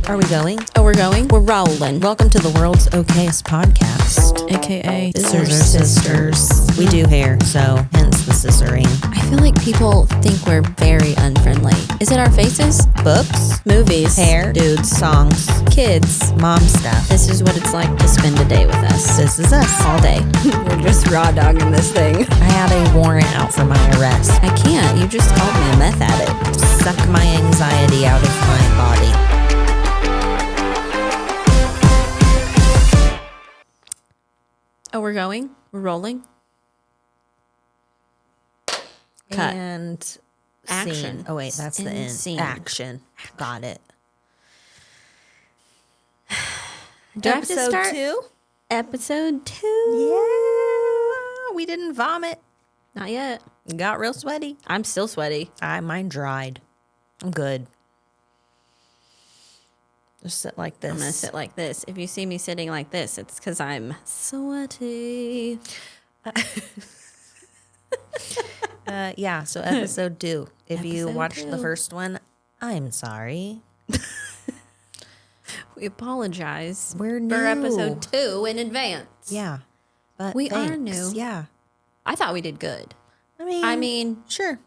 Are we going? Oh, we're going? We're rolling. Welcome to the world's okayest podcast. AKA Scissor Sisters. We do hair, so hence the scissoring. I feel like people think we're very unfriendly. Is it our faces? Books, Movies. hair, Dudes. songs, Kids. mom stuff. This is what it's like to spend a day with us. This is us. All day. We're just raw dogging this thing. I had a warrant out for my arrest. I can't. You just called me a meth addict. Suck my anxiety out of my body. Oh, we're going? We're rolling? Cut. And Action. Scene. Oh, wait, that's the end. Scene. Action. Got it. Do I have to start? 2? Episode 2. Yeah. We didn't vomit. Not yet. Got real sweaty. I'm still sweaty. Mine dried. I'm good. Just sit like this. I'm going to sit like this. If you see me sitting like this, it's because I'm sweaty. Yeah, so episode 2. If you Episode watched the 2. first one, I'm sorry. We apologize We're for new. episode 2 in advance. Yeah. But We are thanks. new. Yeah. I thought we did good. I mean, sure.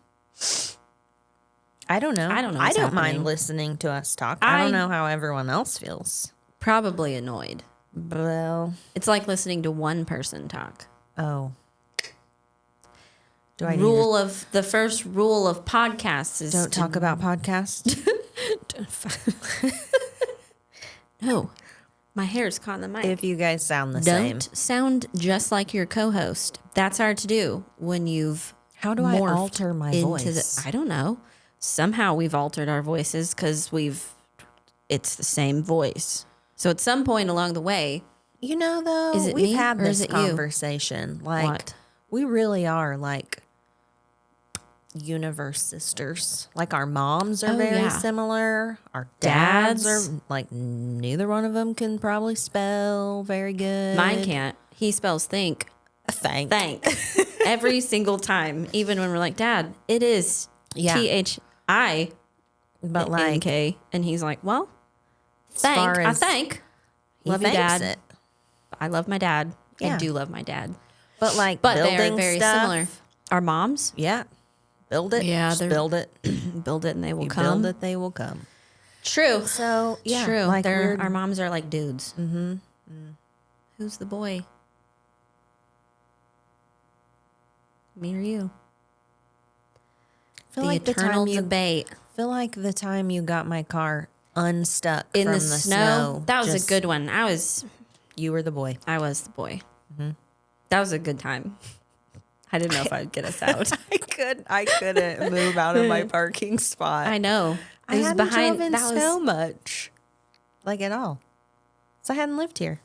I don't know. I don't know I what's don't mind happening. listening to us talk. I don't know how everyone else feels. Probably annoyed. Well, It's like listening to one person talk. oh. Do I The first rule of podcasts is don't talk about podcasts? No. My hair's caught in the mic. If you guys sound the same. Don't sound just like your co-host. That's hard to do when you've How do I morphed alter my into voice? I don't know. Somehow we've altered our voices because it's the same voice. So at some point along the way, You know, though, Is it we've me had or is this it you? conversation. Like, What? we really are like universe sisters. Like, our moms are Oh, very yeah. similar. Our dads Dads. are like, neither one of them can probably spell very good. mine can't. He spells think. Thank. Every single time. Even when we're like, Dad, it is Yeah. THI But like, NK. And he's like, well, far I as think. he Love you, thanks Dad. it. I love my dad. Yeah. I do love my dad. But like, But building they're very stuff, similar. Our moms Yeah. Build it. Yeah, Just they're- build it. build it and they will You come. build it, they will come. True. So, yeah. True. Like, Our moms are like dudes. Mm-hmm. Who's the boy? Me or you? feel The like eternal debate. feel like the time you got my car unstuck In from the snow. That was just- a good one. I was You were the boy. the boy. That was a good time. I didn't know if I'd get us out. I couldn't move out of my parking spot. I know. I It was hadn't behind. driven That so was much, like at all. So I hadn't lived here.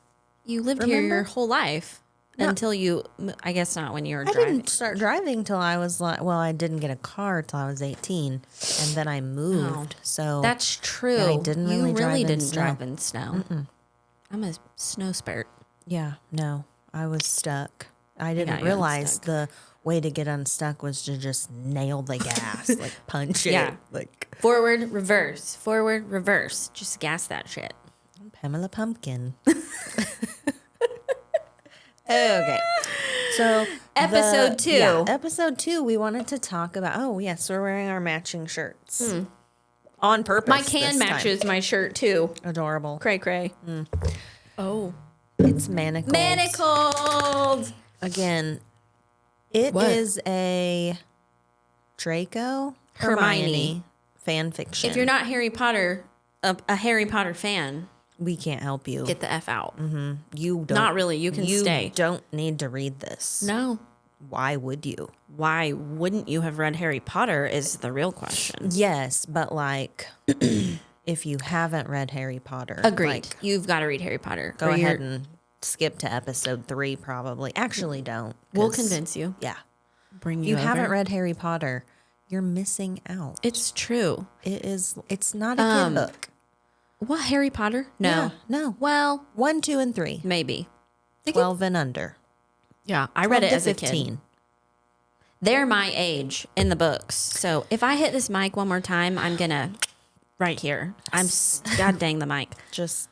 you lived here your Remember? whole life No. until you. I guess not when you were I driving. didn't start driving till I was like, well, I didn't get a car till I was 18, and then I moved. So That's true. I didn't really you drive really in didn't snow. drive in snow. I'm a snow spurt. yeah, no, I was stuck. I didn't you realize unstuck. the way to get unstuck was to just nail the gas, like punch it, Yeah. like Forward, reverse. Forward, reverse. Just gas that shit. Pamela Pumpkin. Okay. So Episode 2. Episode 2, we wanted to talk about, oh yes, we're wearing our matching shirts. On purpose. My can this time. matches my shirt too. Adorable. Cray cray. Oh. It's Manacled. Manacled. Again, it What? is a Draco Hermione fan fiction. If you're not Harry Potter, a Harry Potter fan, we can't help you. get the F out. You don't. Not really. You can stay. You don't need to read this. No. Why would you? Why wouldn't you have read Harry Potter is the real question. Yes, but like, if you haven't read Harry Potter, Agreed. like, You've got to read Harry Potter. go Or ahead and skip to episode 3. Probably, actually, don't. We'll 'cause, convince you. Yeah, Bring if you you haven't over. read Harry Potter, you're missing out. It's true. It's not a kid book. What, Harry Potter? No. Yeah, no. Well, 1, 2, and 3. maybe. 12 and under. Yeah, I read 12 it to as a kid. 15. They're my age in the books. So if I hit this mic one more time, I'm going to right here. God dang the mic. Just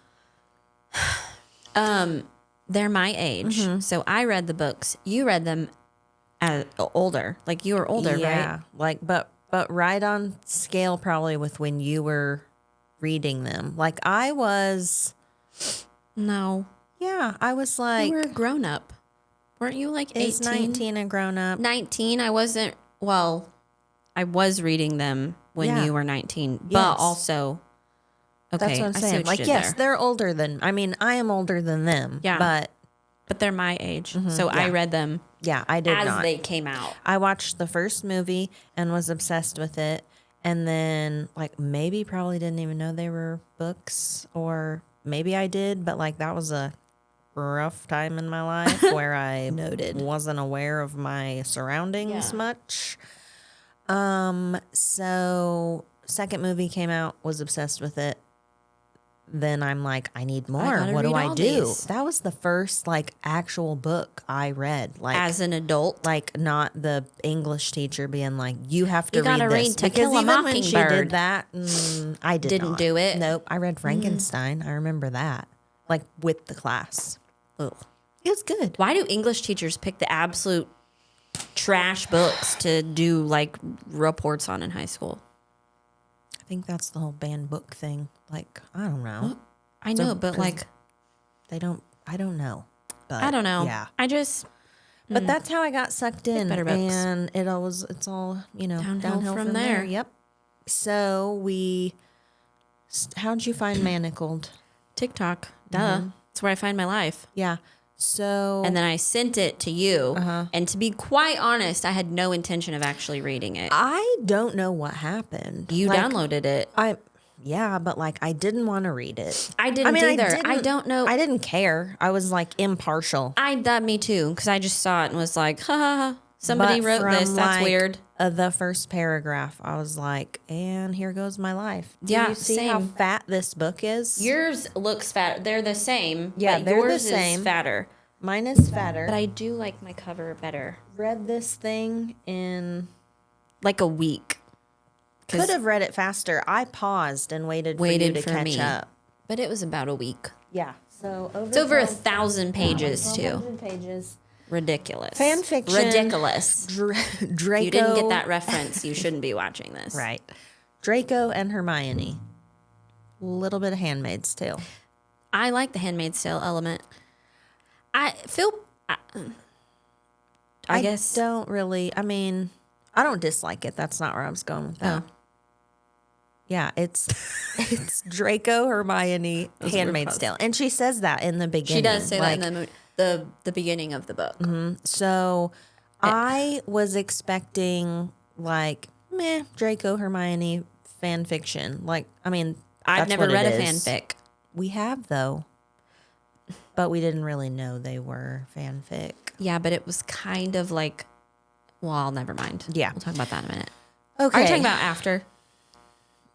They're my age. So I read the books. You read them as older. Like you were older, right? Like, but right on scale probably with when you were reading them. Like I was. No. Yeah, I was like. You were a grown up. Weren't you like 18? Is 19 a grown up? 19. I wasn't. Well, I was reading them when you were 19, but also. Okay, that's what I'm saying. Like, yes, they're older than. I mean, I am older than them. Yeah, but they're my age, so I read them. Yeah, I did as they came out. I watched the first movie and was obsessed with it, and then like maybe probably didn't even know they were books, or maybe I did, but like that was a rough time in my life where I wasn't aware of my surroundings much. So second movie came out, was obsessed with it. Then I'm like, I need more. What do I do? These. That was the first like actual book I read, like as an adult, like not the English teacher being like, you have to read this. To Kill a Mockingbird. When she did that, I didn't do it. Nope, I read Frankenstein. I remember that, like with the class. Ugh. It was good. Why do English teachers pick the absolute trash books to do like reports on in high school? I think that's the whole banned book thing. Like, I don't know. Well, I know, but like I don't know. But I don't know. Yeah. I just But that's how I got sucked in, and it's all, downhill from there. Yep. So how'd you find Manacled? TikTok. Duh. That's where I find my life. Yeah. So and then I sent it to you, and to be quite honest, I had no intention of actually reading it. I don't know what happened. You downloaded it. But like I didn't want to read it. I didn't either. I don't know. I didn't care. I was like impartial. Me too, because I just saw it and was like, ha ha ha. Somebody wrote this. That's weird. The first paragraph, I was like, and here goes my life. Do you see same. how fat this book is? Yours looks fat. They're the same. Yeah, but yours is fatter. Mine is fatter. But I do like my cover better. Read this thing in like a week. Could have read it faster. I paused and waited for you to catch up. But it was about a week. Yeah. So it's over 1,000 pages too. 1,000 pages. Ridiculous. Fan fiction. Ridiculous. Draco. You didn't get that reference. You shouldn't be watching this. Right. Draco and Hermione. A little bit of Handmaid's Tale. I like the Handmaid's Tale element. I guess. Don't really. I mean, I don't dislike it. That's not where I was going with that. Oh. Yeah, it's Draco, Hermione, Handmaid's Tale. And she says that in the beginning. She does say that in the beginning of the book. Mm-hmm. So I was expecting like, Draco, Hermione fan fiction. Like, I mean, I've never read a fanfic. We have, though. But we didn't really know they were fanfic. Yeah, but it was kind of like, well, never mind. Yeah. We'll talk about that in a minute. Okay. Are you talking about after?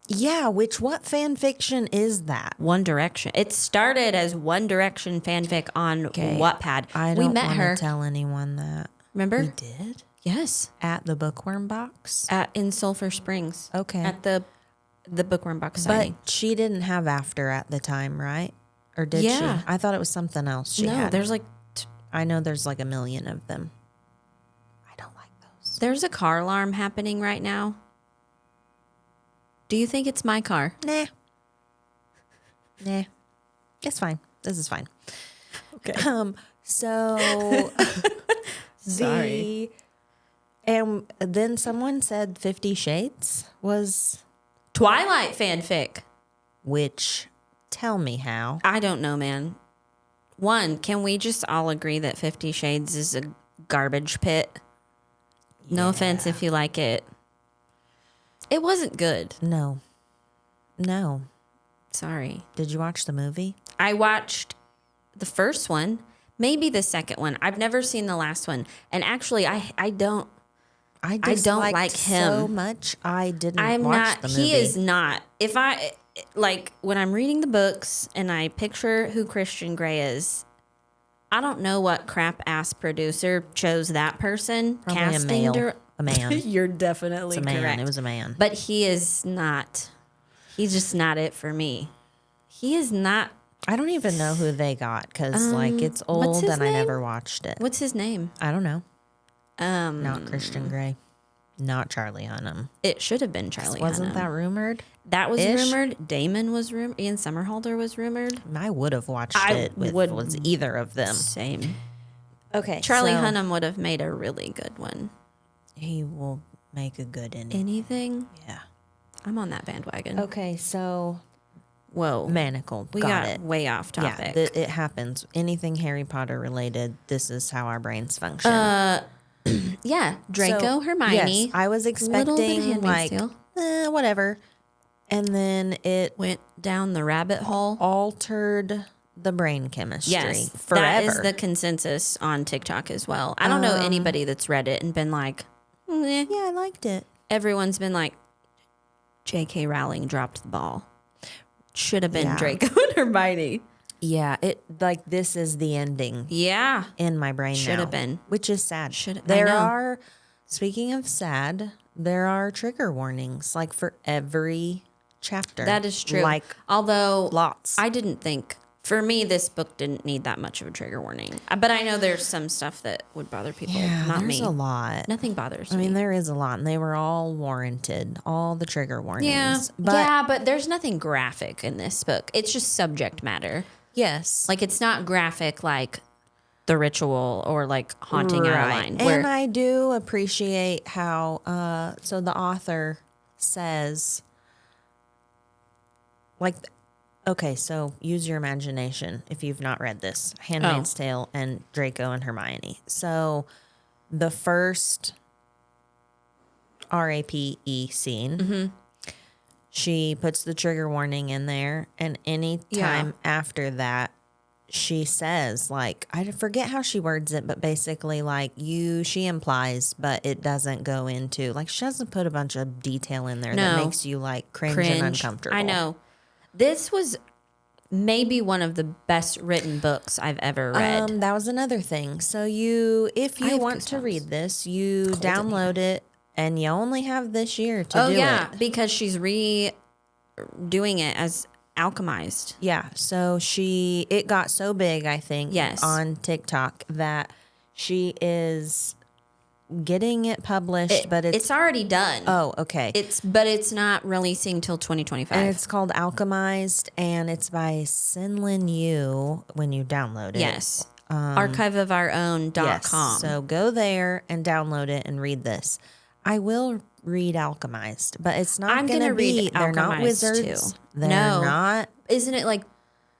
Yeah, what fan fiction is that? One Direction. It started as One Direction fanfic on Wattpad. I don't want to tell anyone that. Remember? We did? Yes. At the Bookworm Box? In Sulphur Springs. Okay. At the Bookworm Box signing. But she didn't have after at the time, right? Or did she? I thought it was something else she had. No, there's like... I know there's like a million of them. I don't like those. There's a car alarm happening right now. Do you think it's my car? Nah. It's fine. This is fine. Okay. So... Sorry. And then someone said 50 Shades was... Twilight fanfic. Which... Tell me how. I don't know, man. One, can we just all agree that 50 Shades is a garbage pit? No offense if you like it. It wasn't good. No. Sorry. Did you watch the movie? I watched the first one, maybe the second one. I've never seen the last one. And actually, I don't like him so much. I didn't watch the movie. He is not. If I... Like, when I'm reading the books and I picture who Christian Grey is, I don't know what crap-ass producer chose that person. Probably a man. You're definitely correct. correct. It was a man. But he is not. He's just not it for me. He is not. I don't even know who they got because like it's old his and I name? never watched it. What's his name? I don't know. Not Christian Grey. Not Charlie Hunnam. It should have been Charlie. Wasn't Hunnam. that rumored? That was Ish? rumored. Damon was rumored. Ian Somerhalder was rumored. I would have watched I it with would- was either of them. Same. Okay. Charlie so Hunnam would have made a really good one. He will make a good ending. Anything? Yeah. I'm on that bandwagon. Okay, so Whoa. Manacled. We got got it. way off topic. Yeah, it happens. Anything Harry Potter related, this is how our brains function. Yeah. Draco, So, Hermione. Yes, I was Little bit of expecting Handmaid's like Tale. whatever. And then it Went down the rabbit hole. altered the brain chemistry Yes. forever. That is the consensus on TikTok as well. I don't know anybody that's read it and been like, eh. Yeah, I liked it. Everyone's been like, J.K. Rowling dropped the ball. Should have been Yeah. Draco and Hermione. Yeah, it like this is the ending Yeah. in my brain Should have now, been. which is sad. Should- I There know. are, speaking of sad, there are trigger warnings like for every chapter. That is true. Like Although lots. I didn't think, for me, this book didn't need that much of a trigger warning. But I know there's some stuff that would bother people. yeah, Not there's me. a lot. Nothing bothers I me. mean, there is a lot, and they were all warranted. All the trigger warnings. Yeah. but But there's nothing graphic in this book. It's just subject matter. yes, Like, it's not graphic like The Ritual or like Haunting right. Adeline. And I do appreciate how. So the author says, like, okay, so use your imagination if you've not read this. Handmaid's Tale and Draco and Hermione. So the first RAPE scene, she puts the trigger warning in there, and any time after that, she says, like, I forget how she words it, but basically, like, she implies, but it doesn't go into, like, she doesn't put a bunch of detail in there that No. makes you, like, cringe and uncomfortable. I know. This was maybe one of the best written books I've ever read. That was another thing. So if I you have want to goosebumps. read this, you Cold in download it, and you only have this year to do it. Because she's redoing it as alchemized. Yeah, so it got so big, I think, Yes. on TikTok that she is getting it published, but It's already done. oh, okay. But it's not releasing till 2025. And it's called Alchemized, and it's by SenLinYu when you download it. yes. Archiveofourown.com. Yes. So go there and download it and read this. I will read Alchemized, but it's not I'm going to gonna be. read They're not Alchemized, wizards. too. They're No. not Isn't it like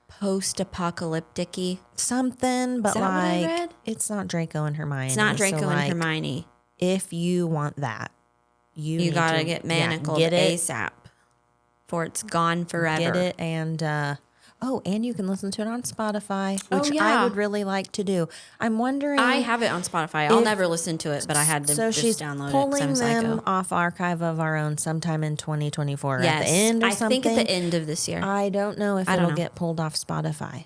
post-apocalyptic-y? something, but that what I like read? it's not Draco and Hermione. It's not Draco So, and like, Hermione. If you want that, you need Gotta to get Manacled get it, ASAP. For it's gone forever. get it, and and you can listen to it on Spotify, which yeah. I would really like to do. I'm wondering. I have it on Spotify. I'll If- never listen to it, but I had to So just she's download it pulling because I'm them psycho. off Archive of Our Own sometime in 2024 Yes. at the end or I something. think at the end of this year. I don't know if I don't it'll know. get pulled off Spotify.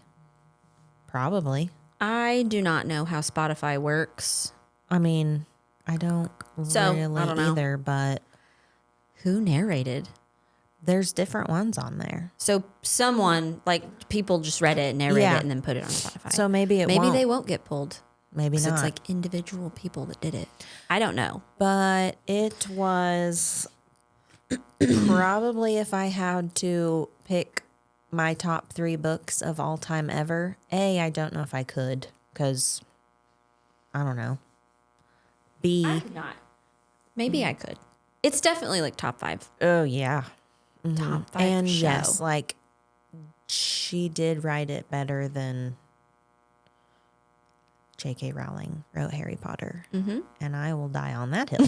Probably. I do not know how Spotify works. I mean, I don't So, really I don't know. either, but Who narrated? there's different ones on there. So someone, like, people just read it, narrated Yeah. it, and then put it on Spotify. So maybe they won't get pulled. Maybe 'Cause not. it's like individual people that did it. I don't know. But it was probably, if I had to pick my top 3 books of all time ever, I don't know if I could because I don't know. B, I could not. Maybe I could. It's definitely like top 5. oh yeah. Top 5 And show. yes, like she did write it better than J.K. Rowling wrote Harry Potter. Mm-hmm. And I will die on that hill.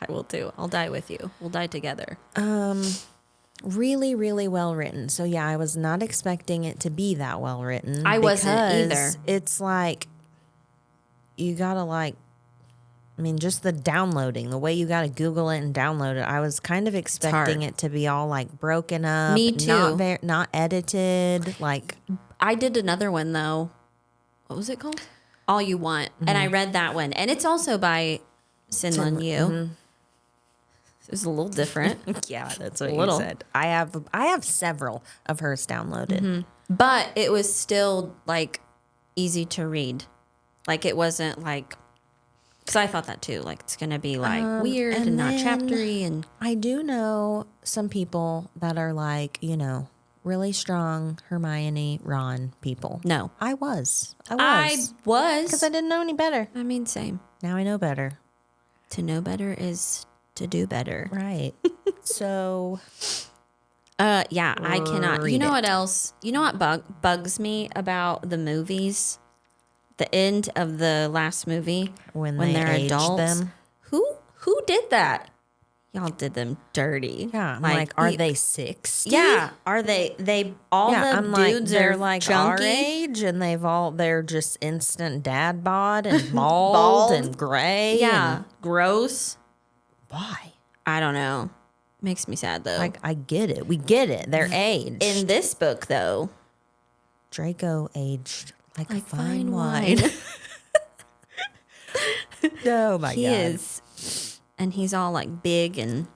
I will too. I'll die with you. We'll die together. Really, really well written. So yeah, I was not expecting it to be that well written. I wasn't either. because It's like you gotta just the downloading, the way you gotta Google it and download it. I was kind of expecting hard. it to be all like broken up, Me too. not edited. Like I did another one though. What was it called? All You Want. And I read that one. And it's also by SenLinYu. It was a little different. Yeah, that's what Little. you said. I have several of hers downloaded. But it was still like easy to read. Like it wasn't like, because I thought that too. Like it's gonna be like weird and not then chaptery. And I do know some people that are like, really strong Hermione, Ron people. no, I was. I was. Because I didn't know any better. I mean, same. Now I know better. To know better is to do better. Right. So, Yeah, I cannot. You Read know it. what else? You know what bugs me about the movies? The end of the last movie when they they're aged adults. them. Who did that? Y'all did them dirty. Yeah. I'm like, are they 60? Yeah. Are they all Yeah, the I'm dudes like, they're are like chunky? our age, and they're just instant dad bod and bald, Bald. and gray. Yeah. and Gross. why? I don't know. Makes me sad though. Like, I get it. We get it. They're aged. In this book though, Draco aged like like fine fine wine. wine. Oh my He god. is, and he's all like big and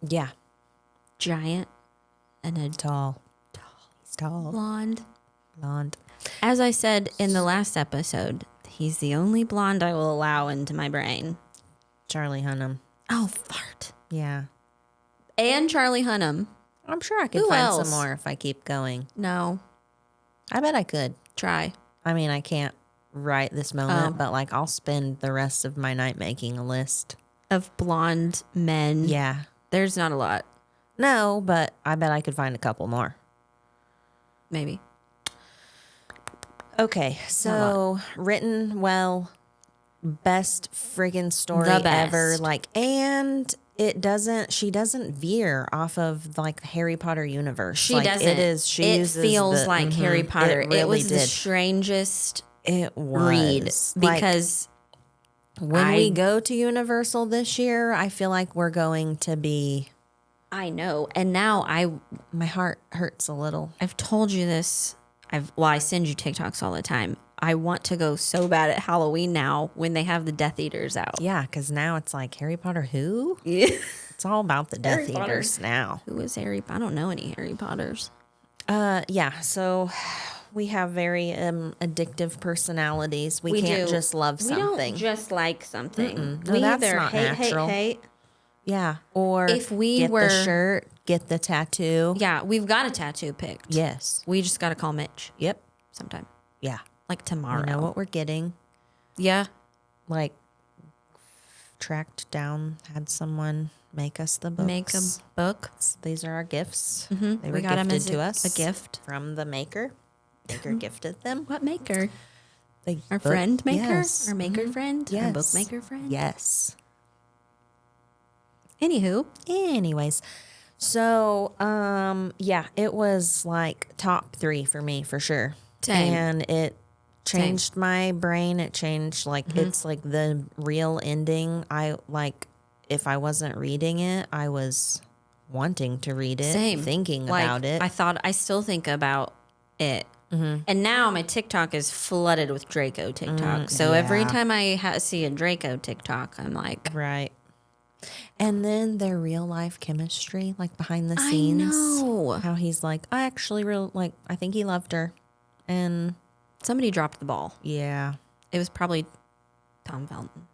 Yeah. giant and a Tall. He's tall. blonde. Blonde. As I said in the last episode, he's the only blonde I will allow into my brain. Charlie Hunnam. Oh, fart. Yeah. And Charlie Hunnam. I'm sure I could Who find else? some more if I keep going. No, I bet I could. try. I mean, I can't right this moment, but like I'll spend the rest of my night making a list. Of blonde men. Yeah. There's not a lot. No, but I bet I could find a couple more. Maybe. Okay, so written well, best friggin' story The best. ever. Like, and she doesn't veer off of like the Harry Potter universe. She like, doesn't. It is. She it uses feels the- like mhm, Harry Potter. It, really was the did. strangest It was read Like, because when we go to Universal this year, I feel like we're going to be. I know. And now My heart hurts a little. I've told you this. I send you TikToks all the time. I want to go so bad at Halloween now when they have the Death Eaters out. Yeah, because now it's like Harry Potter. Who? Yeah. It's all about the Death Harry Potter. Eaters now. Who is Harry? I don't know any Harry Potters. Yeah. So we have very addictive personalities. We can't do. just love We something. don't just like something. No, we that's either not hate, natural. hate. Yeah. Or If we get were- the shirt, get the tattoo. Yeah, we've got a tattoo picked. Yes. We just got to call Mitch Yep. sometime. Yeah. Like tomorrow. We know what we're getting. Yeah. Like tracked down, had someone make us the books. Make a book. These are our gifts. Mm-hmm. They were We got them gifted as to us a gift. from the maker. Maker gifted them. What maker? They Our book- friend maker? Yes. Our maker friend? Our Yes. bookmaker friend? Yes. Anywho. Anyways, so yeah, it was like top 3 for me for sure. Same. And it changed my brain. It changed it's like the real ending. I like if I wasn't reading it, I was wanting to read it, Same. thinking about it. I still think about it. And now my TikTok is flooded with Draco TikTok. So every yeah. time I see a Draco TikTok, I'm like, Right. And then their real life chemistry, like behind the I scenes. know. How he's like, I actually I think he loved her. And Somebody dropped the ball. yeah, It was probably Tom Felton.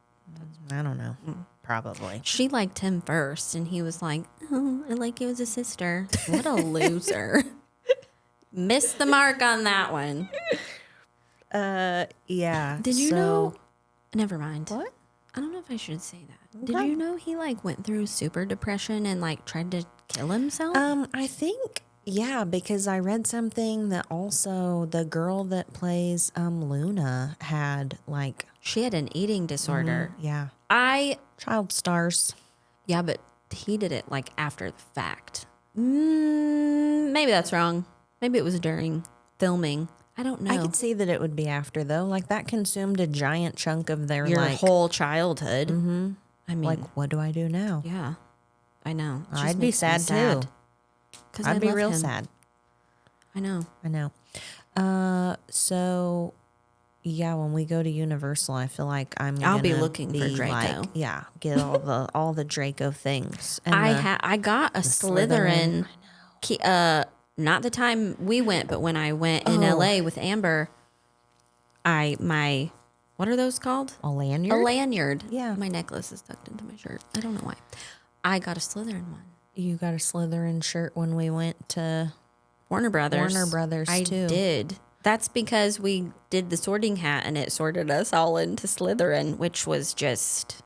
I don't know. Probably. She liked him first, and he was like, oh, I like you as a sister. What a loser. Missed the mark on that one. Yeah. Did you so- know? Never mind. What? I don't know if I should say that. Okay. Did you know he went through super depression and tried to kill himself? I think yeah, because I read something that also the girl that plays Luna had She had an eating disorder. yeah, I child stars. Yeah, but he did it after the fact. Maybe that's wrong. Maybe it was during filming. I don't know. I could see that it would be after though. Like that consumed a giant chunk of their Your whole childhood. Mm-hmm. I mean, what do I do now? yeah, I know. It just I'd be makes me sad too. Because I'd be love real him. sad. I know. I know. So Yeah, when we go to Universal, I feel like I'll be gonna looking for Draco. Like, yeah, get all the Draco things. And I got a Slytherin. Not the time we went, but when I went in LA with Amber, what are those called? a lanyard. A lanyard. Yeah. My necklace is tucked into my shirt. I don't know why. I got a Slytherin one. You got a Slytherin shirt when we went to Warner Brothers. I too. Did. That's because we did the sorting hat and it sorted us all into Slytherin, which was just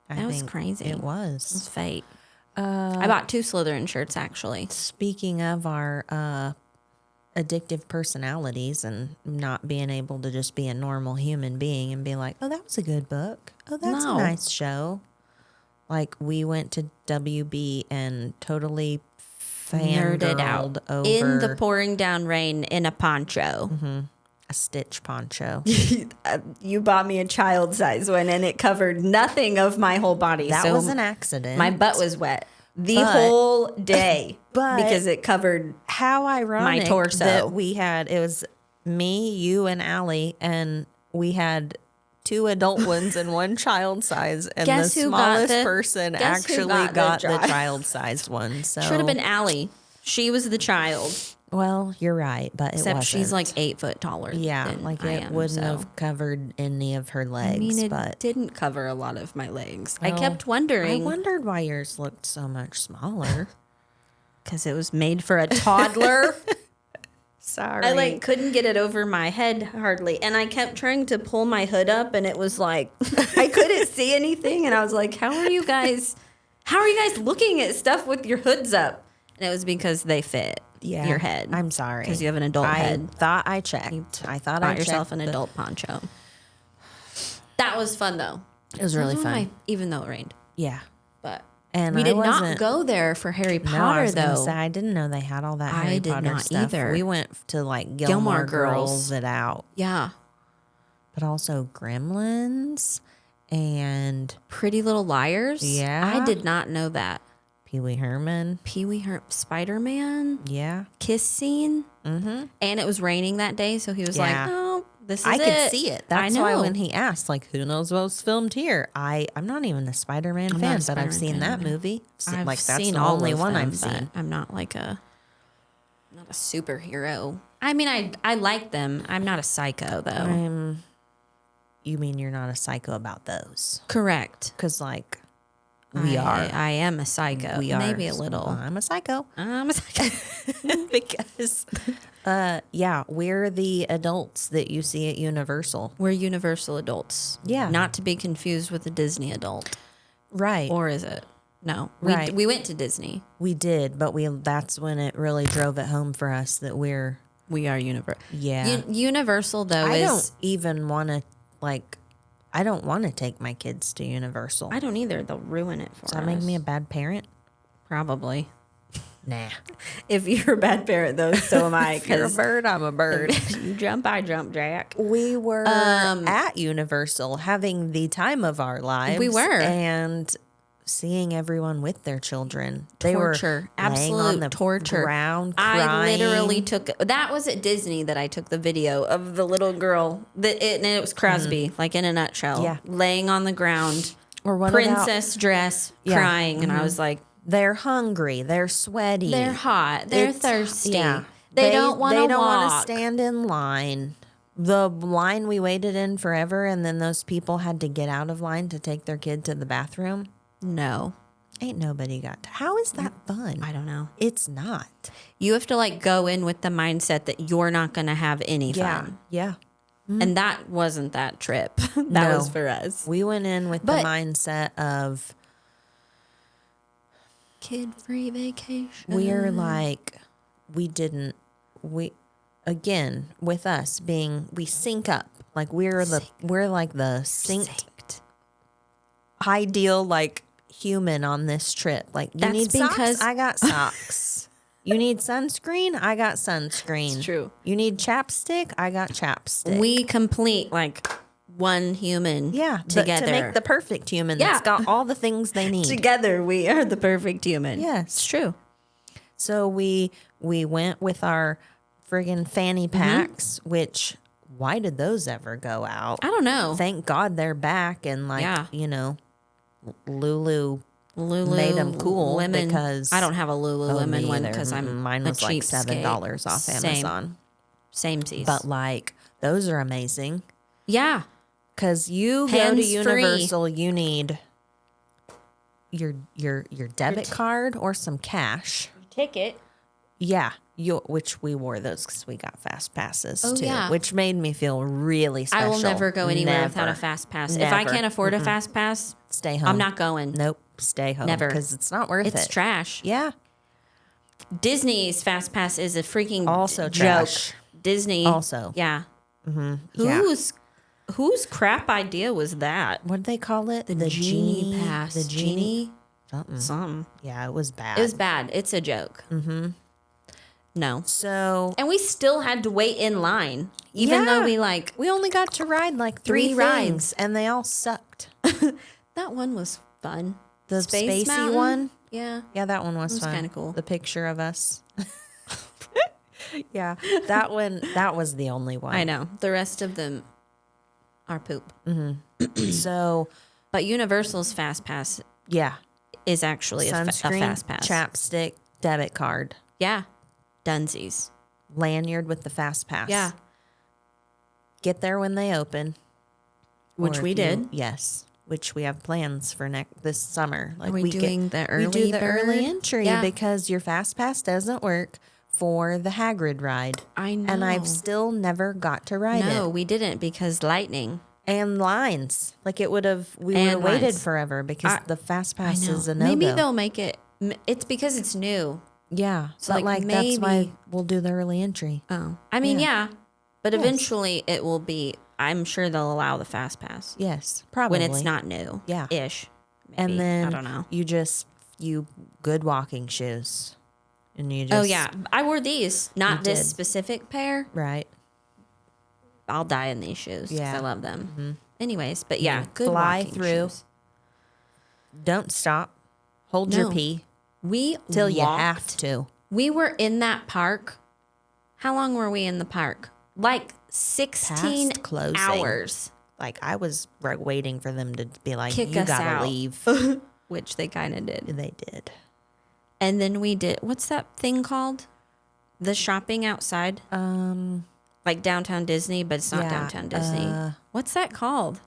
that was crazy. It was. It was fate. I bought 2 Slytherin shirts actually. Speaking of our addictive personalities and not being able to just be a normal human being and be like, oh, that was a good book. Oh, that's a nice show. Like, we went to WB and totally Nerded out over in the pouring down rain in a poncho. a Stitch poncho. You bought me a child size one and it covered nothing of my whole body. That was an accident. My butt was wet the whole day because it covered how ironic my torso. That it was me, you, and Allie, and we had 2 adult ones and 1 child size, and Guess the who smallest got person guess who actually got the the child sized one. So should have been Allie. She was the child. Well, you're right, but Except it wasn't. she's like 8 foot taller. Yeah, than like I it am, wouldn't so. have covered any of her legs. I mean, it but didn't cover a lot of my legs. I Well, kept wondering. I wondered why yours looked so much smaller. Because it was made for a toddler. Sorry. I couldn't get it over my head hardly. And I kept trying to pull my hood up and it was like I couldn't see anything. And I was like, how are you guys looking at stuff with your hoods up? And it was because they fit your head. I'm sorry. Because you have an adult head. I thought I checked. I thought I Bought yourself checked an adult poncho. That was fun though. It was really fun. Even though it rained. Yeah. But And we I did not wasn't- go there for Harry No, I Potter was gonna though. say, I didn't know they had all that I Harry did Potter not stuff. either. We went to like Gilmore Gilmore Girls. Girls it out, Yeah. but also Gremlins and Pretty Little Liars. Yeah. I did not know that. Pee Wee Herman. Spider-Man. Yeah. Kiss scene. Mm-hmm. And it was raining that day, so he was like, Yeah. "Oh, this is I it." could see it. That's I why know. when he asked, like, who knows what was filmed here? I'm not even a Spider-Man I'm fan, not a but I've Spider-Man seen fan. that movie. I've Like, that's seen the all only of one them, I've but seen. I'm not not a superhero. I mean, I like them. I'm not a psycho though. You mean you're not a psycho about those? Correct. Because, like, we are. I am a psycho. We are. Maybe a little. I'm a psycho. I'm a psycho. Because, yeah, we're the adults that you see at Universal. We're universal adults. Yeah. Not to be confused with a Disney adult. Right. Or is it? No. Right. We went to Disney. We did, but that's when it really drove it home for us that we are universal. Yeah. Universal though I is don't even want to, like, I don't want to take my kids to Universal. I don't either. They'll ruin it for us. Does that make me a bad parent? Probably. Nah. If you're a bad parent, though, so am I. If you're a bird, I'm a bird. You jump, I jump, Jack. We were at Universal having the time of our lives. We were. And seeing everyone with their children. They Torture. were laying Absolute on the torture. ground I crying. literally that was at Disney that I took the video of the little girl. And it was Crosby, like in a nutshell. Yeah. Laying on the ground. Or what princess dress, Yeah. crying. And I was like, They're hungry. They're sweaty. they're hot. They're It's- thirsty. Yeah. They don't want to They don't want walk. to stand in line. The line we waited in forever, and then those people had to get out of line to take their kid to the bathroom. No. Ain't nobody got. How is that fun? I don't know. It's not. You have to like go in with the mindset that you're not going to have any fun. Yeah. And that wasn't that trip. That No. was for us. We went in with the mindset of Kid-free vacation. we're like, again, with us being, we sync up. Like we're like the synced ideal, like, human on this trip. Like, you That's need because- socks? I got socks. You need sunscreen? I got sunscreen. It's true. You need chapstick? I got chapstick. We complete like one human together. to make the perfect human Yeah. that's got all the things they need. Together we are the perfect human. Yes. It's true. So we went with our friggin' fanny packs, which why did those ever go out? I don't know. Thank God they're back, and like, Yeah. you know, Lulu Lulu made them cool lemon. because I don't have a Lululemon one because mine a was like cheapskate. $7 off Amazon. Samesies. But like those are amazing yeah. because you go to Hands-free. Universal, you need your debit card or some cash. Ticket. Yeah, which we wore those because we got fast passes too, yeah. which made me feel really special. I will never go anywhere without a Never. fast pass. If I Never. can't afford a fast pass, Stay home. I'm not going. Nope, stay home. Never. Because it's not worth it. It's trash. Yeah. Disney's fast pass is a freaking Also joke. trash. Disney. Also. Yeah. Mm-hmm. Yeah. Whose crap idea was that? What did they call it? The genie pass. The genie. Something. Something. Yeah, it was bad. It was bad. It's a joke. Mm-hmm. No. So And we still had to wait in line, even though we only got to ride like three Three rides. things, and they all sucked. that one was fun. The Space spacey Mountain? one. Yeah. Yeah, that one was fun. kinda cool. The picture of us. Yeah, that one. That was the only one. I know. The rest of them are poop. So But Universal's fast pass yeah, is actually a sunscreen, fast pass. chapstick, debit card, Yeah. Dunsies. lanyard with the fast pass. Yeah. Get there when they open. Which Or we if you- did. Yes, which we have plans for this summer. Like Are we doing the early We do the bird? early entry Yeah. because your fast pass doesn't work for the Hagrid ride. I know. And I've still never got to ride No, it. we didn't because lightning. And lines. Like it would have, we would And have waited lines. forever because the fast pass I know. is a no-go. Maybe they'll make it. It's because it's new. Yeah. So, but like, that's why maybe- we'll do the early entry. Oh, I mean, yeah, but Yes. eventually it will be. I'm sure they'll allow the fast pass Yes, probably. when it's not new. Yeah. ish. Maybe. And then I don't know. you good walking shoes. And you just. Oh yeah, I wore these. Not You this did. specific pair. Right. I'll die in these shoes because Yeah. I love them. Anyways, but yeah, Yeah. good Fly walking through. shoes. Don't stop. Hold your No. pee We till you walked. have to. We were in that park. How long were we in the park? Like 16 Past closing. hours, Like I was waiting for them to be like, Kick you us gotta out." leave. which they kind of did. They did. And then we did, what's that thing called? The shopping outside? Like downtown Disney, but it's not Yeah, downtown Disney. What's that called?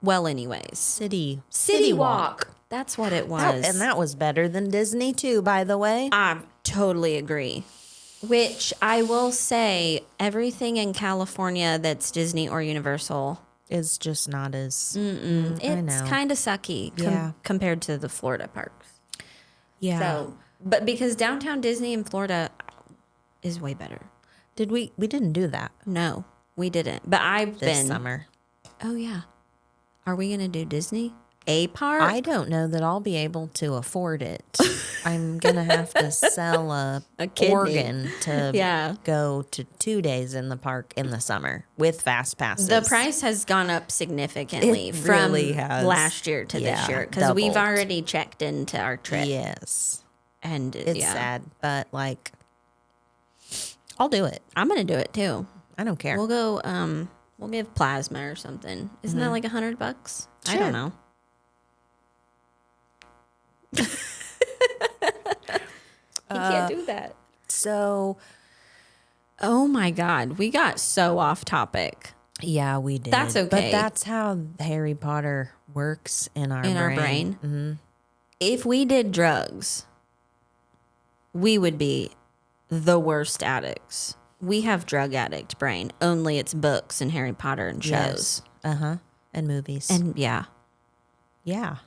Well, anyways. City Walk. That's what it was. And that was better than Disney too, by the way. I totally agree. Which I will say, everything in California that's Disney or Universal, It's just not as it's kind of sucky Yeah. compared to the Florida parks. yeah. So, but because downtown Disney in Florida is way better. Did we didn't do that No, we didn't. But I've this been. summer. Oh yeah. Are we gonna do Disney? A park? I don't know that I'll be able to afford it. I'm gonna have to sell a kidney. organ to Yeah. go to 2 days in the park in the summer with fast passes. The price has gone up significantly It from really has. last year to this Yeah, year because we've doubled. already checked into our trip. Yes, And it's yeah, sad, but like, I'll do it. I'm gonna do it too. I don't care. We'll go. We'll give plasma or something. Isn't that like $100? I Sure. don't know. You can't do that. So Oh my God, we got so off topic. yeah, we did. That's okay. But that's how Harry Potter works in our brain. Mm-hmm. If we did drugs, we would be the worst addicts. We have drug addict brain. Only it's books and Harry Potter and shows. Yes. And movies. And yeah, yeah.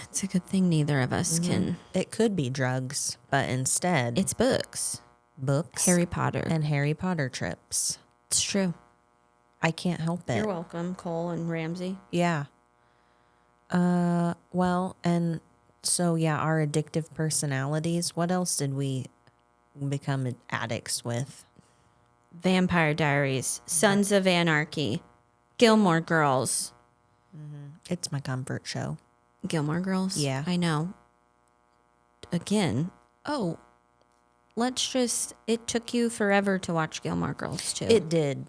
it's a good thing neither of us can. It could be drugs, but instead It's books. books Harry Potter. and Harry Potter trips. It's true. I can't help it. You're welcome, Cole and Ramsey. Yeah. Well, and so yeah, our addictive personalities. What else did we become addicts with? Vampire Diaries, Sons of Anarchy, Gilmore Girls. It's my comfort show. Gilmore Girls? Yeah. I know. Again. Oh, it took you forever to watch Gilmore Girls too. It did.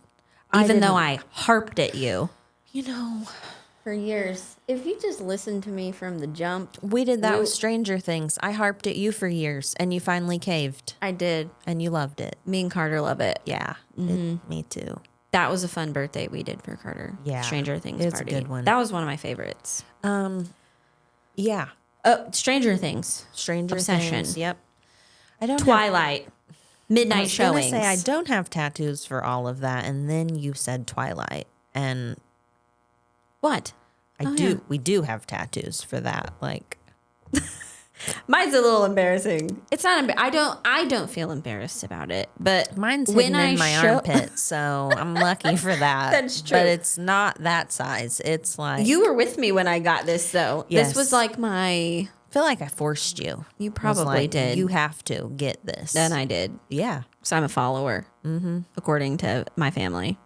Even though I harped at you. You know, For years. If you just listened to me from the jump. we did that with Stranger Things. I harped at you for years, and you finally caved, I did. and you loved it. Me and Carter love it. Yeah, me too. That was a fun birthday we did for Carter. Yeah. Stranger Things It's a party. good one. That was one of my favorites. Yeah, Stranger Things. Stranger Obsession. Things. Yep. I don't. Twilight. I Midnight was gonna showings. say I don't have tattoos for all of that, and then you said Twilight, and What? I do. Yeah. We do have tattoos for that. Like, Mine's a little embarrassing. It's not. I don't feel embarrassed about it. But mine's hidden in my armpit, so I'm lucky for that. That's true. But it's not that size. It's like You were with me when I got this, though. Yes. This was like my. I feel like I forced you. You I was probably like, did. You have to get this. Then I did. Yeah. So I'm a follower, according to my family.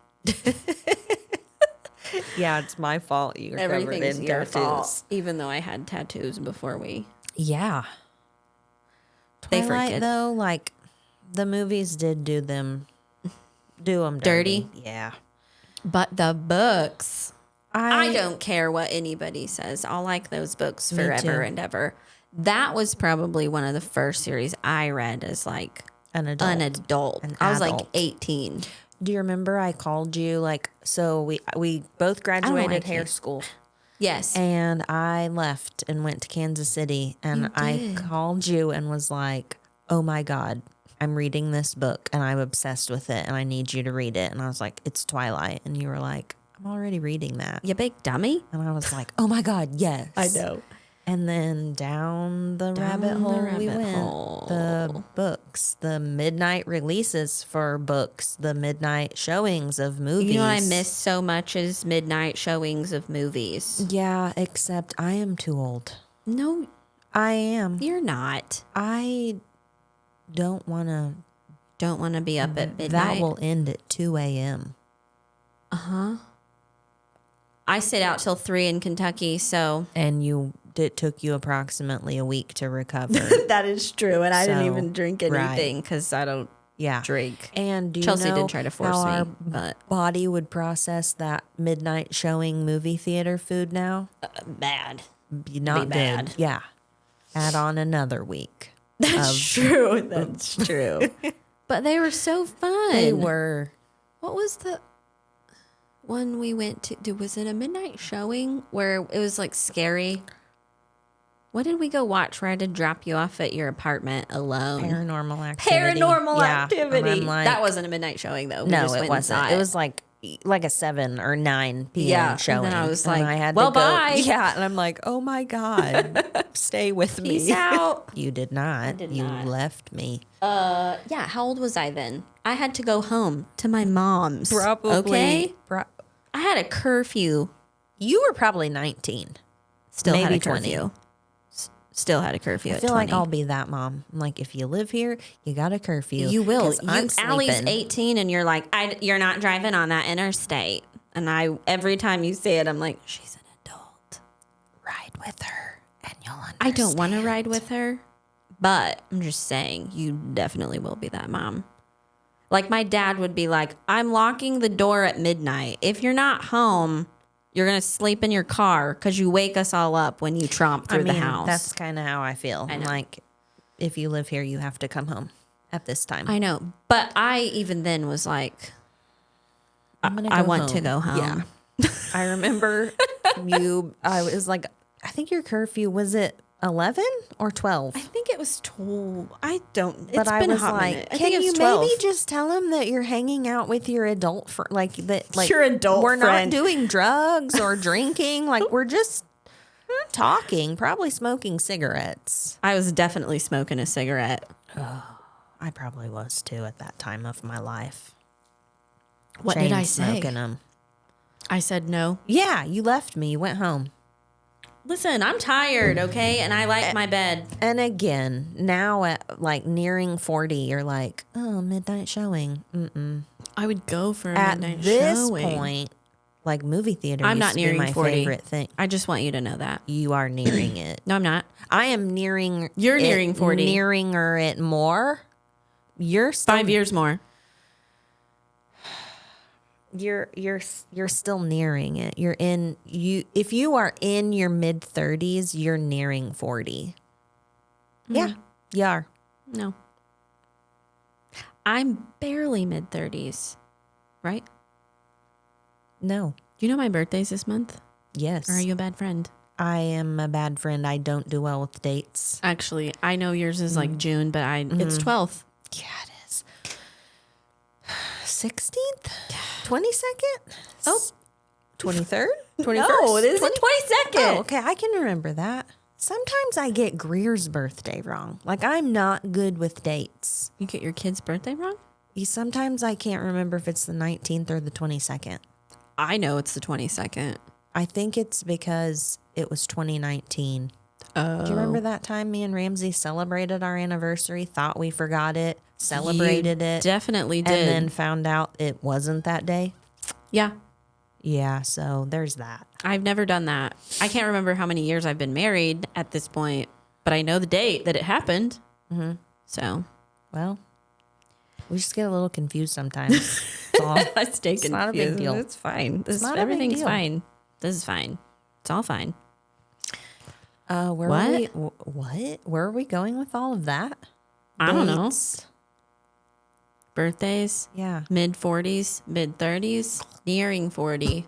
Yeah, it's my fault. You're covered Everything's in your tattoos. fault. Even though I had tattoos before we. Yeah. They Twilight, forget. though, like the movies did do them Dirty? Yeah. But the books. I I don't care what anybody says. I'll like those books Me forever too. and ever. That was probably one of the first series I read as like an adult. an adult. An I was like adult. 18. Do you remember I called you like so we both graduated like hair it. school Yes. and I left and went to Kansas City and You I did. called you and was like, "Oh my God, I'm reading this book and I'm obsessed with it and I need you to read it." And I was like, "It's Twilight." And you were like, "I'm already reading that." You big dummy. And I was like, "Oh my God, yes." know. And then down the rabbit Down the hole we rabbit went. hole. The books, the midnight releases for books, the midnight showings of movies. You know what I miss so much is midnight showings of movies. Yeah, except I am too old. No, I am. you're not. I don't want to. Don't want to be up at midnight. That will end at 2 a.m. I sit out till 3 in Kentucky, so And it took you approximately a week to recover. that is true. And I didn't So, even drink right. anything because I don't Yeah. drink. And do you Chelsea know did try to force how me, our but body would process that midnight showing movie theater food now? bad. Not bad. good. Yeah. Add on another week. That's true. That's true. But they were so fun. They were. What was the one we went to? Was it a midnight showing where it was like scary? What did we go watch where I had to drop you off at your apartment alone? Paranormal activity. Paranormal Yeah. activity. And I'm like, That wasn't a midnight showing though. We no, just it went and wasn't. saw It was like a 7 or 9 p.m. Yeah, and showing. then I was And like, I had well, to go. bye. Yeah, and I'm like, oh my God, stay with me. Peace out. You did not. did you not. left me. Yeah, how old was I then? I had to go home to my mom's. Probably. Okay. I had a curfew. You were probably 19. Still had Maybe a curfew. 20. Still had a curfew I at feel 20. like I'll be that mom. I'm like, if you live here, you got a curfew. You will. 'Cause I'm Allie's sleeping. 18 and you're like, you're not driving on that interstate. And every time you say it, I'm like, she's an adult. Ride with her, and you'll understand. I don't want to ride with her, but I'm just saying, you definitely will be that mom. Like my dad would be like, I'm locking the door at midnight. If you're not home, you're going to sleep in your car because you wake us all up when you tromp through the house. That's kind of how I feel. I'm know. like, if you live here, you have to come home at this time. I know. But I even then was like, I want to go home. Yeah. I remember I was like, I think your curfew, was it 11 or 12? I think it was 12. I don't. But It's I been was a hot like, minute. I can think it was you 12. maybe just tell him that you're hanging out with your adult like that, like Your adult we're friend. not doing drugs or drinking, like we're just talking, probably smoking cigarettes. I was definitely smoking a cigarette. I probably was too at that time of my life. What did I Chain say? Smoking them. I said no. Yeah, you left me. You went home. Listen, I'm tired, okay? And I like my bed. And again, now at like nearing 40, you're like, oh, midnight showing. Mm-mm. I would go for a At midnight this showing. point, like movie theater I'm used not to be nearing my 40. favorite thing. I just want you to know that. You are nearing it. No, I'm not. I am nearing. You're it, nearing 40. Nearing her it more. You're still 5 years more. you're still nearing it. If you are in your mid 30s, you're nearing 40. Yeah, you are. No. I'm barely mid 30s, right? No. Do you know my birthday's this month? Yes. Or are you a bad friend? I am a bad friend. I don't do well with dates. Actually, I know yours is like June, but it's 12th. Yeah, it is. 16th? 22nd? Oh. 23rd? 21st? No, it is the 22nd. Oh, okay. I can remember that. Sometimes I get Greer's birthday wrong. Like, I'm not good with dates. You get your kid's birthday wrong? Sometimes I can't remember if it's the 19th or the 22nd. I know it's the 22nd. I think it's because it was 2019. Oh. Do you remember that time me and Ramsey celebrated our anniversary, thought we forgot it, celebrated it, Definitely did. and then found out it wasn't that day? Yeah. Yeah, so there's that. I've never done that. I can't remember how many years I've been married at this point, but I know the date that it happened. Mm-hmm. So. Well, we just get a little confused sometimes. That's all. I stay confused. It's not a big deal. It's fine. Everything's Everything's fine. This is fine. It's all fine. Where What? Are we, what? Where are we going with all of that? I don't know. Dates? Birthdays, Yeah. mid 40s, mid 30s, nearing 40.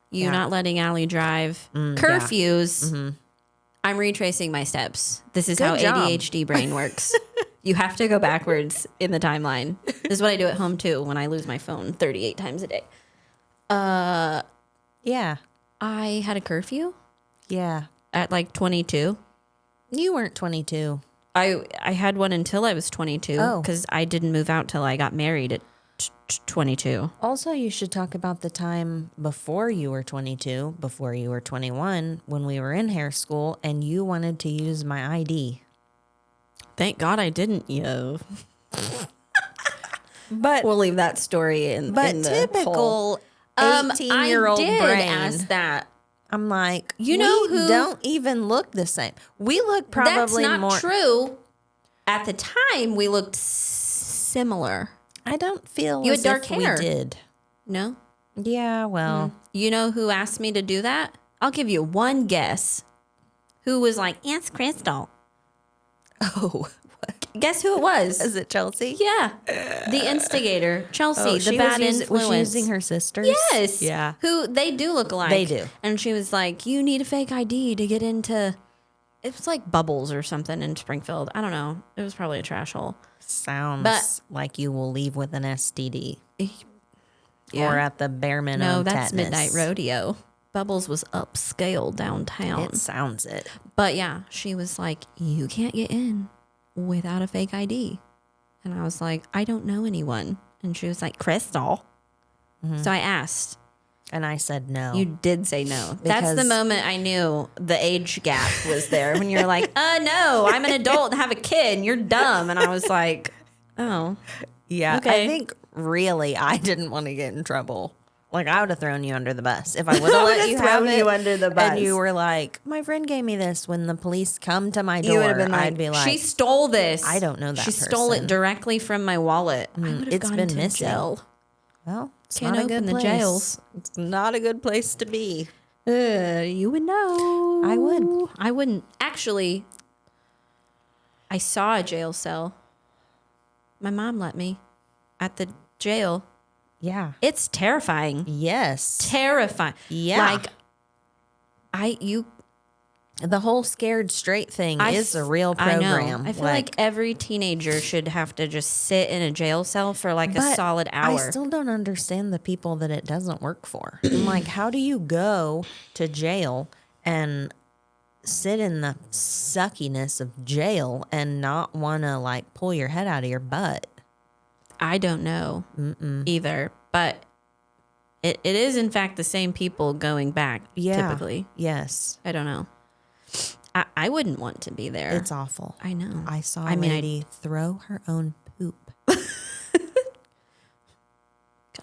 You Yeah. not letting Allie drive. Curfews. I'm retracing my steps. This is how Good job. ADHD brain works. You have to go backwards in the timeline. This is what I do at home too when I lose my phone 38 times a day. Yeah. I had a curfew Yeah. at like 22. You weren't 22. I had one until I was 22 Oh. because I didn't move out till I got married at 22. Also, you should talk about the time before you were 22, before you were 21, when we were in hair school and you wanted to use my ID. Thank God I didn't, yo. But We'll leave that story in. but in the typical poll. 18-year-old I did brain. ask that. I'm like, You know we who- don't even look the same. We look probably That's not more. true. At the time, we looked similar. I don't feel You had as dark if hair. we did. No? Yeah, well, You know who asked me to do that? I'll give you one guess. Who was like, Aunt Crystal? oh, Guess who it was? is it Chelsea? Yeah. The instigator, Chelsea, Oh, the she bad was influence. using her sisters? Yes. Yeah. Who they do look alike. They do. And she was like, you need a fake ID to get into, it was like Bubbles or something in Springfield. I don't know. It was probably a trash hole. Sounds But- like you will leave with an STD. Yeah. Or at the bare minimum No, that's tetanus. Midnight Rodeo. Bubbles was upscale downtown. It sounds it. But yeah, she was like, you can't get in without a fake ID. And I was like, I don't know anyone. And she was like, Crystal. So I asked. And I said no. You did say no. That's the Because- moment I knew the age gap was there when you're like, no, I'm an adult and have a kid and you're dumb. And I was like, oh. Yeah, Okay. I think really I didn't want to get in trouble. Like I would have thrown you under the bus if I would have let you have thrown it. you under the bus. And you were like, my friend gave me this. When the police come to my door, You would have been like, I'd be like, She stole this. I don't know that She stole it person. directly from my wallet. I would have it's gone been to missing. jail. well, it's Can't not a good open the place. jails. It's not a good place to be. You would know. I would. I wouldn't. Actually, I saw a jail cell. My mom let me at the jail. Yeah. It's terrifying. Yes. Terrifying. Yeah. Like, The whole scared straight thing is a real I program. know. I feel like every teenager should have to just sit in a jail cell for like a But solid hour. I still don't understand the people that it doesn't work for. I'm like, how do you go to jail and sit in the suckiness of jail and not want to like pull your head out of your butt? I don't know either, but it is in fact the same people going back typically. Yes. I don't know. I wouldn't want to be there. It's awful. I know. I saw a I mean, lady throw her own poop. got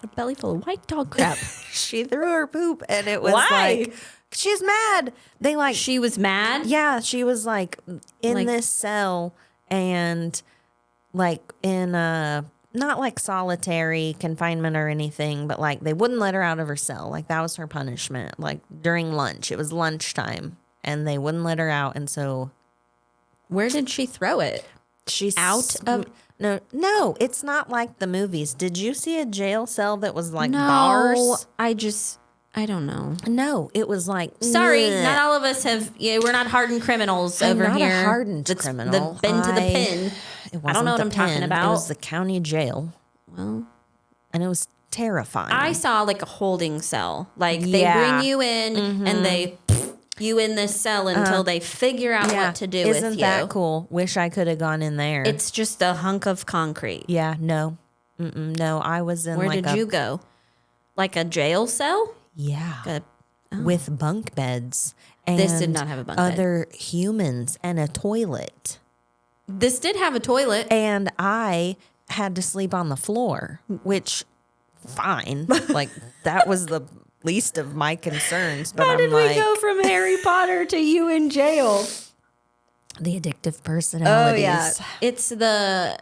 a belly full of white dog crap. She threw her poop and it was Why? like, she's mad. They like, She was mad. yeah, she was like in Like- this cell and like in not like solitary confinement or anything, but like they wouldn't let her out of her cell. Like that was her punishment. Like during lunch, it was lunchtime, and they wouldn't let her out, and so Where did she throw it? she's Out of- no, it's not like the movies. Did you see a jail cell that was like No, bars? I don't know. No, it was like Sorry, bleh. not all of us have. Yeah, we're not hardened criminals I'm over not here. a hardened That's criminal. Been to the pin. It I don't know what wasn't I'm the talking pen, about. It was the county jail, Well, and it was terrifying. I saw like a holding cell. Like they Yeah. bring you in and they you in this cell until they figure out what to do Isn't with you. that cool? Wish I could have gone in there. It's just a hunk of concrete. Yeah, no. No, I was in Where like did you go? Like a jail cell? Yeah. With bunk beds. And This did not have a bunk bed. other humans and a toilet. This did have a toilet. And I had to sleep on the floor, which fine. Like that was the least of my concerns. But How I'm did like we go from Harry Potter to you in jail? the addictive Oh personalities. yeah, it's the.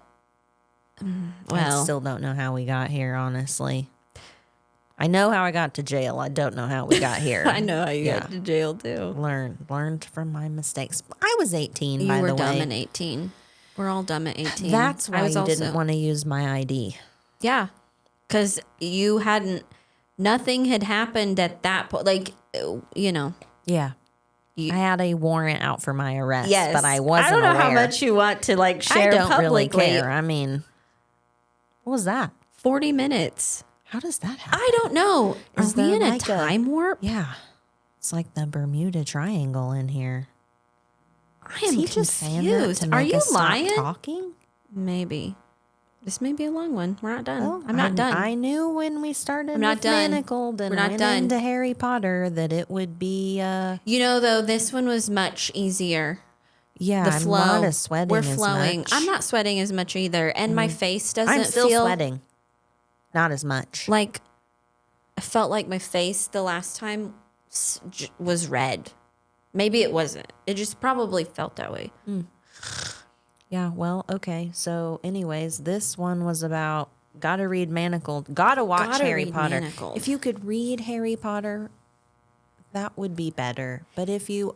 I Well, still don't know how we got here, honestly. I know how I got to jail. I don't know how we got here. I know how you Yeah. got to jail too. Learned from my mistakes. I was 18, You by were the dumb way. at 18. We're all dumb at 18. That's why I was you also, didn't want to use my ID. Yeah, because you hadn't. Nothing had happened at that point. Like, you know. Yeah. I had a warrant out for my arrest, Yes, but I wasn't I don't know how aware. much you want to like I share don't publicly. really care. I mean, what was that? 40 minutes. How does that happen? I don't know. Is Are we there in a like a- time warp? Yeah. It's like the Bermuda Triangle in here. I Is am he just saying that confused. to Are make you us stop lying? talking? Maybe. This may be a long one. We're not done. Well, I'm not done. I knew when we started I'm not with done. Manacled and We're not went done. into Harry Potter that it would be, You know, though, this one was much easier. yeah, The I'm flow. not as sweating We're as flowing. much. I'm not sweating as much either, and my face doesn't I'm still feel sweating. Not as much. like. I felt like my face the last time was red. Maybe it wasn't. It just probably felt that way. Yeah, well, okay. So, anyways, this one was about gotta read Manacled, gotta watch Gotta Harry read Potter. Manacled. If you could read Harry Potter, that would be better. But if you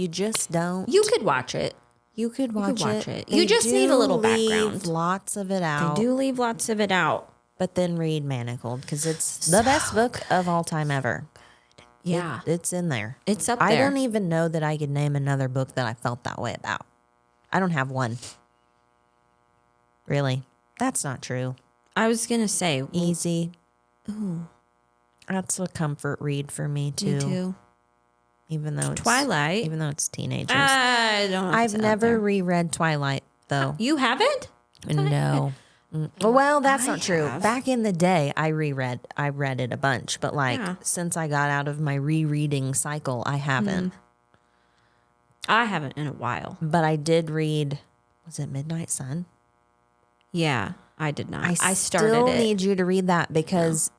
just don't, You could watch it. you could watch, watch it. it. You They just need a do little leave background. Lots of it out. They do leave lots of it out. But then read Manacled because it's the best book of all time ever. Yeah. It's in there. It's up I there. don't even know that I could name another book that I felt that way about. I don't have one. Really? That's not true. I was going to say, Easy. Ooh. That's a comfort read for me too. me too. Even though it's Twilight. Even though it's teenagers. I don't know. if I've it's out never there. reread Twilight though. You haven't? No. Well, that's I not true. have. Back in the day, I read it a bunch, but like Yeah. since I got out of my rereading cycle, I haven't. I haven't in a while. But I did read. Was it Midnight Sun? Yeah, I did not. I still started it. need you to read that because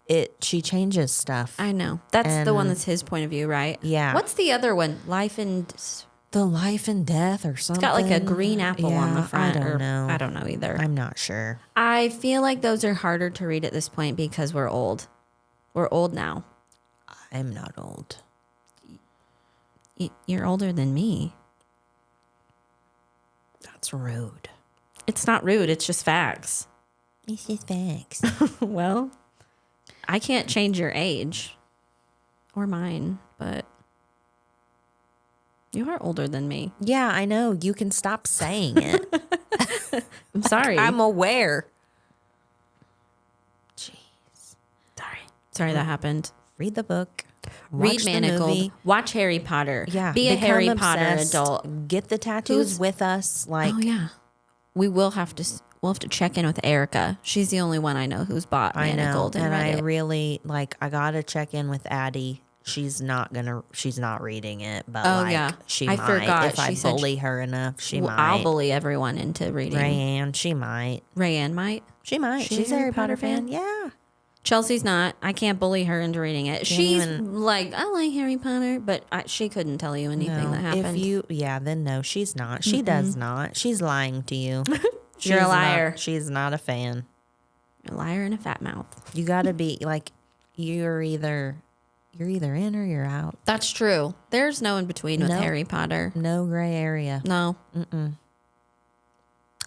she changes stuff. I know. That's the one And- that's his point of view, right? Yeah. What's the other one? Life and... It's The Life and Death or something. got like a green apple on the Yeah, front. I don't know. I don't know either. I'm not sure. I feel like those are harder to read at this point because we're old. We're old now. I'm not old. You're older than me. That's rude. It's not rude. It's just facts. This is facts. Well, I can't change your age or mine, but you are older than me. Yeah, I know. You can stop saying it. I'm sorry. I'm aware. Jeez. sorry that happened. Read the book. Read Watch the Manacled. movie. Watch Harry Potter. Yeah. Be a become Harry Potter obsessed. adult. Get the tattoos with us. Like, Oh yeah. We'll have to check in with Erica. She's the only one I know who's bought I know. Manacled and And read I it. really, like, I got to check in with Addie. She's not reading it, but Oh, like, yeah. she I might. forgot. If I She said bully her enough, she Well, might. I'll bully everyone into reading. Rayanne, she might. Rayanne might. She might. She a She's a Harry Harry Potter Potter fan? fan. Yeah. Chelsea's not. I can't bully her into reading it. She's even- like, I like Harry Potter, but she couldn't tell you anything No, that happened. then no, she's not. She does not. She's lying to you. You're a liar. She's not a fan. A liar and a fat mouth. You got to be like, you're either in or you're out. That's true. There's no in between with No. Harry Potter. No gray area. No.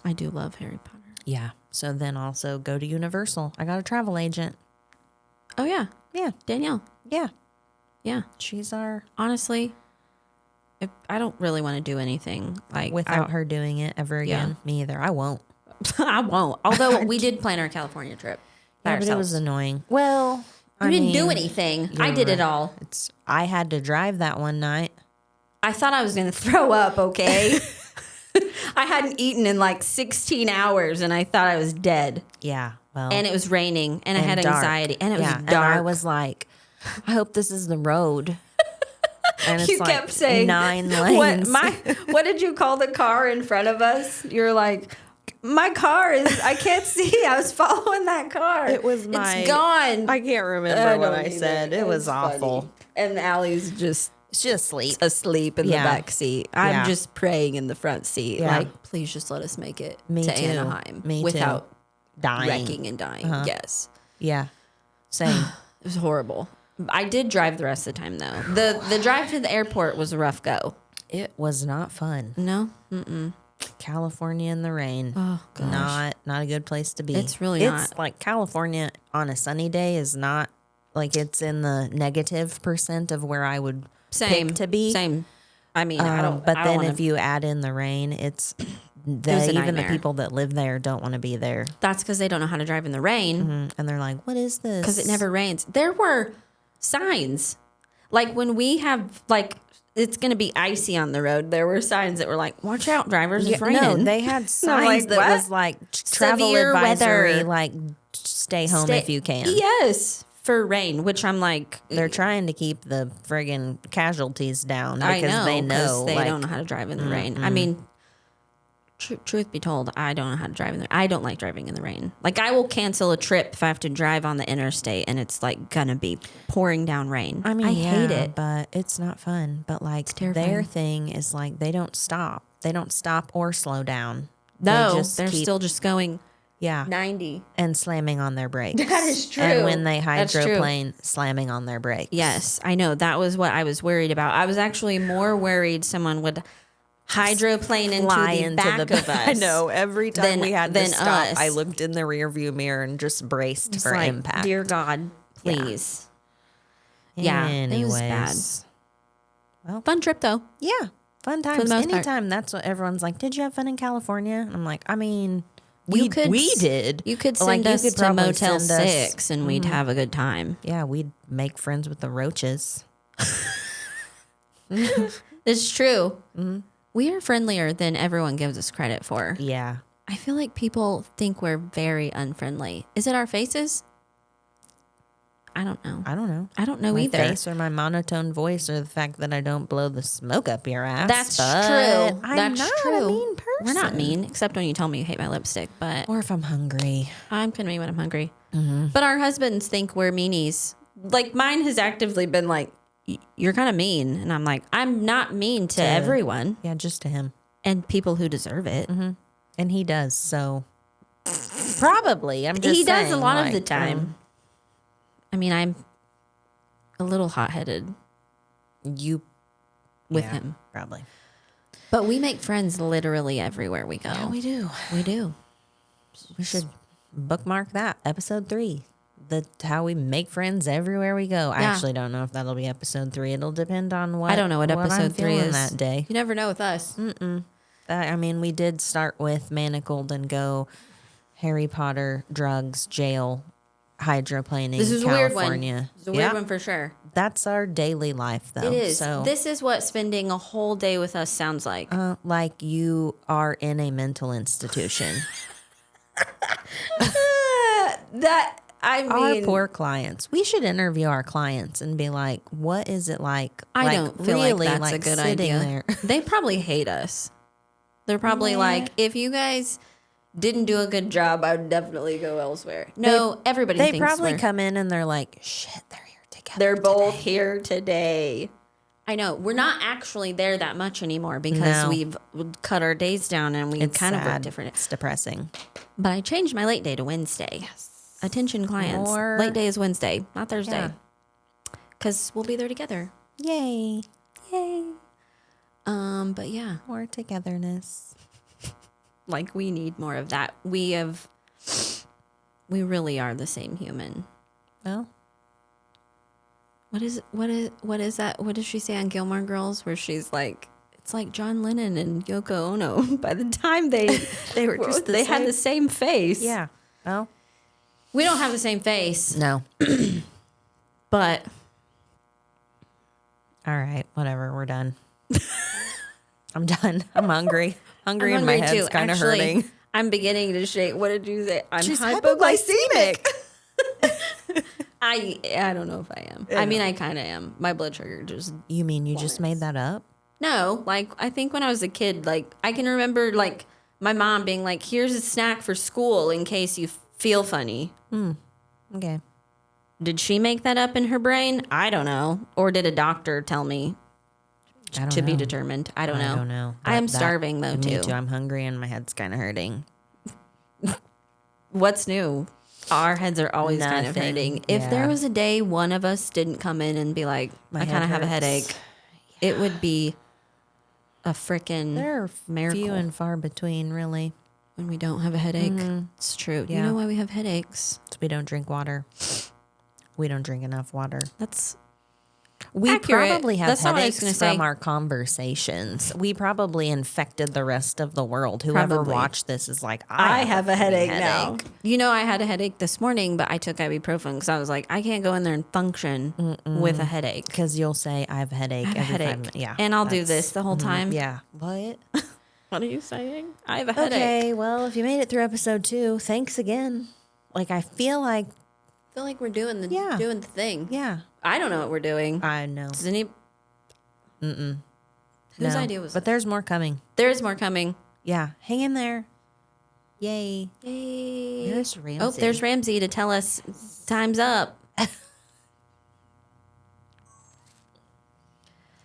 I do love Harry Potter. Yeah. So then also go to Universal. I got a travel agent. Oh, yeah. Yeah. Danielle. Yeah. Yeah. She's our Honestly, if I don't really want to do anything like without her doing it ever again. Me either. I won't. I won't. Although we did plan our California trip. by Yeah, but it was ourselves. annoying. Well, We didn't do anything. I did it all. I had to drive that one night. I thought I was going to throw up, okay? I hadn't eaten in like 16 hours and I thought I was dead. Yeah. Well, And it was raining and I had dark. anxiety and it was And dark. I was like, I hope this is the road. And it's you like kept saying 9 lanes. What did you call the car in front of us? You're like, my car is, I can't see. I was following that car. It was It's gone. I can't remember what I said. It was awful. Funny. And Allie's just She's asleep. asleep in Yeah. the back seat. I'm Yeah. just praying in the front seat. Yeah. Like, please just let us make it Me to too. Anaheim Me too. without Dying. wrecking and dying. Yes. Yeah. Same. It was horrible. I did drive the rest of the time though. The drive to the airport was a rough go. It was not fun. No? California in the rain. Oh, gosh. Not a good place to be. It's really It's not. like California on a sunny day is not like it's in the negative % of where I would Same pick to be. Same. I mean, I don't. But I then don't if you add in the rain, it's was a even the nightmare. people that live there don't want to be there. that's because they don't know how to drive in the rain And they're like, "What is this?" because it never rains. There were signs, like when we have like it's going to be icy on the road. There were signs that were like, "Watch out, drivers! It's raining." No, they had signs like, that what? was like travel Severe advisory, weather. like stay home if you can. Yes, for rain, which I'm like, They're trying to keep the friggin' casualties down I because know they know they like, don't know how to drive in the rain. I mean, truth be told, I don't know how to drive in the. I don't like driving in the rain. Like I will cancel a trip if I have to drive on the interstate and it's like gonna be pouring down rain. I mean, I hate yeah, it. but it's not fun. But like terrifying. their thing is like they don't stop. They don't stop or slow down. No, they just they're keep, still just going 90. and slamming on their brakes. That is true. And when they That's true. hydroplane, slamming on their brakes. Yes, I know. That was what I was worried about. I was actually more worried someone would hydroplane into Fly the into back the of us. I know. Every time than- we had to than stop, us. I looked in the rearview mirror and just braced It's for like, impact. dear God, please. Yeah, it was Anyways. bad. Fun trip though. Yeah, fun times. most part. Anytime. That's what everyone's like. Did you have fun in California? And I'm like, I mean, we did. You could Like, send you us could to probably Motel send us- 6 and we'd have a good time. Yeah, we'd make friends with the roaches. It's true. We are friendlier than everyone gives us credit for. Yeah. I feel like people think we're very unfriendly. Is it our faces? I don't know. I don't know. I don't know My either. face or my monotone voice or the fact that I don't blow the smoke up your ass. That's but true. I'm That's not true. a mean person. We're not mean, except when you tell me you hate my lipstick. But Or if I'm hungry. I'm gonna be when I'm hungry. But our husbands think we're meanies. Like mine has actively been like, "You're kind of mean," and I'm like, "I'm not mean to everyone Yeah, just to him. and people who deserve it." And he does, so probably. I'm just He does a saying, lot of the like, time. I mean, I'm a little hot-headed you with yeah, him, probably. but we make friends literally everywhere we go. Yeah, we do. We do. We should bookmark that. Episode 3. The how we make friends everywhere we go. I Yeah. actually don't know if that'll be episode 3. It'll depend on what I don't know what I'm episode 3 feeling is that day. You never know with us. I mean, we did start with Manacled and go Harry Potter, drugs, jail, hydroplaning, This is California. a weird one. It's a weird one for sure. That's our daily life, though. It is. So, This is what spending a whole day with us sounds like. like you are in a mental institution. That I Our mean, poor clients. We should interview our clients and be like, "What is it like?" I like, don't feel really, like that's a good sitting idea. there. They probably hate us. They're probably like, if you guys didn't do a good job, I would definitely go elsewhere. No, everybody They thinks probably we're- come in and they're like, "Shit, they're here together." They're both today." here today. I know. We're not actually there that much anymore because No. we've cut our days down and we It's kind of work sad. different. It's depressing. But I changed my late day to Wednesday. Yes. Attention clients. More- Late day is Wednesday, not Thursday. Yeah. Because we'll be there together. Yay. Yay. But yeah, More togetherness. like we need more of that. We really are the same human. Well, What is that? What does she say on Gilmore Girls where she's like, it's like John Lennon and Yoko Ono. By the time they were just they had the same face. yeah. Well, We don't have the same face, no. but All right. Whatever. We're done. I'm done. I'm hungry. Hungry I'm and my hungry head's too. kind of Actually, hurting. I'm beginning to shake. What did you say? I'm She's hypoglycemic. I don't know if I am. I mean, I kind of am. My blood sugar just You mean you just made that up? no. Like I think when I was a kid, like I can remember like my mom being like, "Here's a snack for school in case you feel funny." Okay. Did she make that up in her brain? I don't know. Or did a doctor tell me I don't to be know. determined? I don't know. I don't know. I am That- starving though Me too. too. I'm hungry and my head's kind of hurting. What's new? Our heads are always kind of Nothing. hurting. If there Yeah. was a day one of us didn't come in and be like, My I kind of head have a hurts. headache, it would be a freaking They're miracle few and far between, really. when we don't have a headache. It's true. You Yeah. know why we have headaches? So we don't drink water. We don't drink enough water. That's We accurate. probably have That's not what I was headaches gonna from say. our conversations. We probably infected the rest of the world. Whoever Probably. watched this is like, I have a headache now. headache. You know, I had a headache this morning, but I took ibuprofen because I was like, I can't go in there and function with a headache. Because you'll say, I have a headache I have a every 5 headache. minutes. Yeah. And I'll do that's- this the whole time. Yeah. What? What are you saying? I have a headache. Okay. Well, if you made it through episode 2, thanks again. Like, I feel like, I feel like we're doing the Yeah. thing. yeah, I don't know what we're doing. I know. Does any whose No. idea was But there's more coming. There is more coming. Yeah. Hang in there. Yay. Yay. There's Ramsey. Oh, there's Ramsey to tell us time's up.